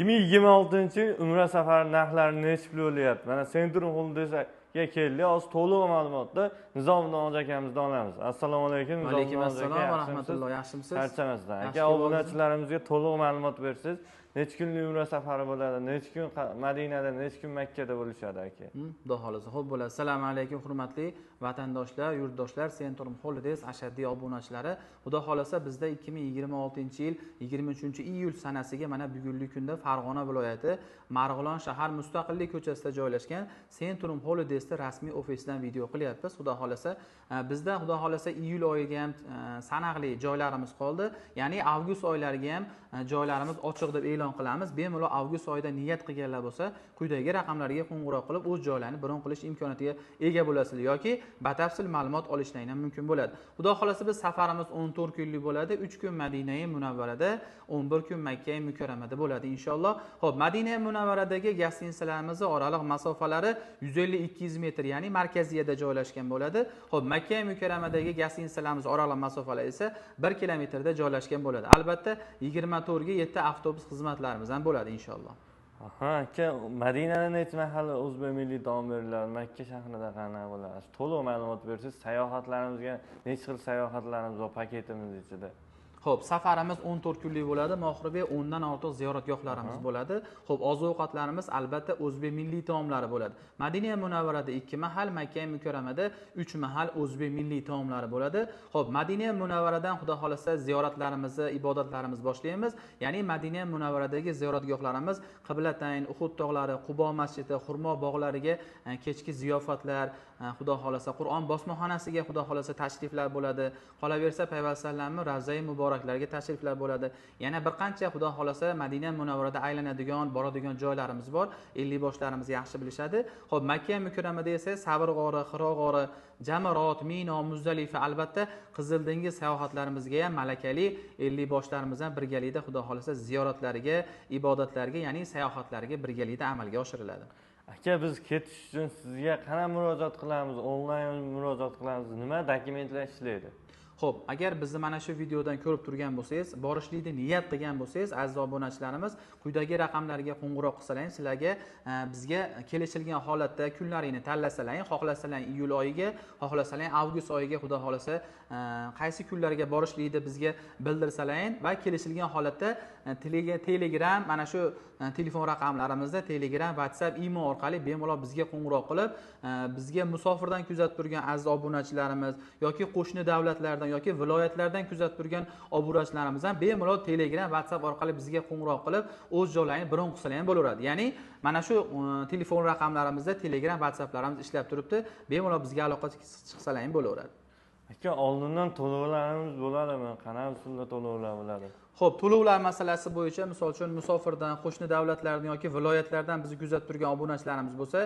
2026-yil Umra safari narxlari necha pul bo'lyapti? Mana Centrum Holdesga keldik. Hozir to'liq ma'lumotni Nizomjon akamizdan olamiz. Assalomu alaykum. Alaykum assalom va rahmatulloh. Yaxshimisiz? Charchamasdan. Aka, obunachilarimizga to'liq ma'lumot bersiz. Necha kunlik Umra safari bo'ladi? Necha kun Madinada, necha kun Makkada bo'lishadi aka? Xudo xolisa. Xo'p bo'ladi. Assalomu alaykum hurmatli vatandoshlar, yurtdoshlar, Centrum Holidays ashaddiy obunachilari. Xudo xolisa bizda 2026-yil 23-iyul sanasiga mana bugungi kunda Farg'ona viloyati Marg'ilon shahar Mustaqillik ko'chasida joylashgan Centrum Holidays'da rasmiy ofisidan video qilyapmiz. Xudo xolisa bizda xudo xolisa iyul oyiga ham sanoqli joylarimiz qoldi. Ya'ni avgust oylariga ham joylarimiz ochiq deb e'lon qilamiz. Bemalol avgust oyida niyat qilganlar bo'lsa, quyidagi raqamlarga qo'ng'iroq qilib o'z joylarini bron qilish imkoniyatiga ega bo'lasizlar yoki batafsil ma'lumot olishlaringiz mumkin bo'ladi. Xudo xolasa biz safarimiz 14 kunlik bo'ladi. 3 kun Madina-i Munavvarada, 11 kun Makka-i Mukarramada bo'ladi inshaalloh. Xo'p, Madina-i Munavvaradagi gastinisalarimiz oraliq masofalari 150-200 metr, ya'ni markaziyada joylashgan bo'ladi. Xo'p, Makka-i Mukarramadagi gastinisalarimiz oraliq masofalari esa 1 kilometrda joylashgan bo'ladi. Albatta 24 ga 7 avtobus xizmatlarimiz ham bo'ladi inshaalloh. Aha, aka, Madinada necha mahal o'zbek milliy taom beriladi? Makka shahrida qanaqa bo'ladi? To'liq ma'lumot bersiz. Sayohatlarimizga necha xil sayohatlarimiz bor paketimiz ichida? Xo'p, safarimiz 14 kunlik bo'ladi. Mohribiy 10 dan ortiq ziyoratgohlarimiz bo'ladi. Xo'p, oziq-ovqatlarimiz albatta o'zbek milliy taomlari bo'ladi. Madina Munavvarada 2 mahal, Makka Mukarramada 3 mahal o'zbek milliy taomlari bo'ladi. Xo'p, Madina Munavvaradan xudo xolasa ziyoratlarimizni, ibodatlarimizni boshlaymiz. Ya'ni Madina Munavvaradagi ziyoratgohlarimiz Qiblatayn, Uhud tog'lari, Qubo masjidi, Xurmo bog'lariga kechki ziyofatlar, xudo xolasa Qur'on bosmaxonasiga xudo xolasa tashriflar bo'ladi. Qolaversa Payg'ambarlarning Ravza-i muboraklarga tashriflar bo'ladi. Yana bir qancha xudo xolasa Madina Munavvarada aylanadigan, boradigan joylarimiz bor. 50 boshlarimiz yaxshi bilishadi. Xo'p, Makka Mukarramada esa Sabr g'ori, Hiro g'ori, Jamarot, Mino, Muzdalifa, albatta Qizil dengiz sayohatlarimizga ham malakali 50 boshlarimiz ham birgalikda xudo xolasa ziyoratlariga, ibodatlarga, ya'ni sayohatlarga birgalikda amalga oshiriladi. Aka, biz ketish uchun sizga qana murojaat qilamiz? Onlayn murojaat qilamiz? Nima dokumentlar ishlaydi? Xo'p, agar bizni mana shu videodan ko'rib turgan bo'lsangiz, borishlikni niyat qilgan bo'lsangiz, aziz obunachilarimiz, quyidagi raqamlarga qo'ng'iroq qilsalaring, sizlarga bizga kelishilgan holatda kunlaringni tanlasalaring, xohlasalaring iyul oyiga, xohlasalaring avgust oyiga, xudo xolasa qaysi kunlarga borishlikni bizga bildirsalaring va kelishilgan holatda Telegram, mana shu telefon raqamlarimizda Telegram, WhatsApp, imo orqali bemalol bizga qo'ng'iroq qilib, bizga musofirdan kuzatib turgan aziz obunachilarimiz yoki qo'shni davlatlardan yoki viloyatlardan kuzatib turgan obunachilarimiz ham bemalol Telegram, WhatsApp orqali bizga qo'ng'iroq qilib, o'z joylarini bron qilsalar ham bo'laveradi. Ya'ni mana shu telefon raqamlarimizda Telegram, WhatsApplarimiz ishlab turibdi. Bemalol bizga aloqaga chiqsalar ham bo'laveradi. Aka, oldindan to'lovlarimiz bo'ladimi? Qanaqa usulda to'lovlar bo'ladi? Xo'p, to'lovlar masalasi bo'yicha, misol uchun musofirdan, qo'shni davlatlardan yoki viloyatlardan bizni kuzatib turgan obunachilarimiz bo'lsa,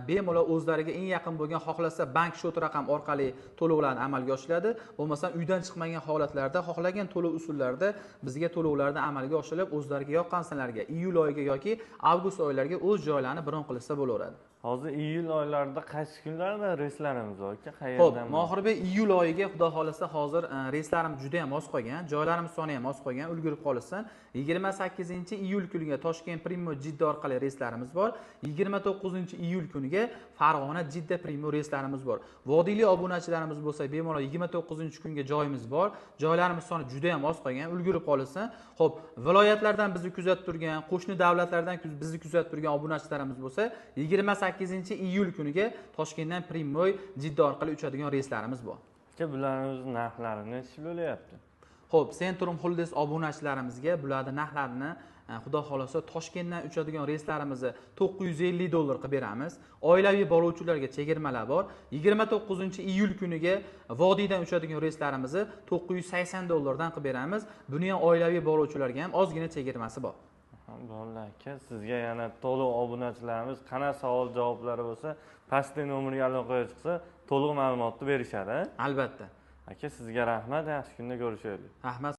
bemalol o'zlariga eng yaqin bo'lgan xohlasa bank shot raqam orqali to'lovlarni amalga oshiradi. Bo'lmasa uydan chiqmagan holatlarda xohlagan to'lov usullarida bizga to'lovlarni amalga oshirilib, o'zlariga yoqqan sanalarga, iyul oyiga yoki avgust oylariga o'z joylarini bron qilsa bo'laveradi. Hozir iyul oylarida qaysi kunlarda reyslarimiz bor aka? Xo'p, mohribiy iyul oyiga xudo xolasa hozir reyslarimiz juda ham oz qolgan, joylarimiz soni ham oz qolgan, ulgurib qolishsin. 28-iyul kuniga Toshkent Primo Jidda orqali reyslarimiz bor. 29-iyul kuniga Farg'ona Jidda Primo reyslarimiz bor. Vodiyli obunachilarimiz bo'lsa, bemalol 29-kunga joyimiz bor. Joylarimiz soni juda ham oz qolgan, ulgurib qolishsin. Xo'p, viloyatlardan bizni kuzatib turgan, qo'shni davlatlardan bizni kuzatib turgan obunachilarimiz bo'lsa, 28-iyul kuniga Toshkentdan Primoy Jidda orqali uchadigan reyslarimiz bor. Aka, bularning narxlari necha bo'lyapti? Xo'p, Centrum Holidays obunachilarimizga bularning narxlarini xudo xolasa Toshkentdan uchadigan reyslarimizni $950 qilib beramiz. Oilaviy boruvchilarga chegirmalar bor. 29-iyul kuniga Vodiydan uchadigan reyslarimizni $980 dan qilib beramiz. Buni ham oilaviy boruvchilarga ham ozgina chegirmasi bor. Bo'ldi aka, sizga yana to'liq obunachilarimiz qanaqa savol javoblari bo'lsa, pastda nomerga aloqaga chiqsa, to'liq ma'lumotni berishadi. Albatta. Aka, sizga rahmat, yaxshi kunda ko'rishaylik. Rahmat.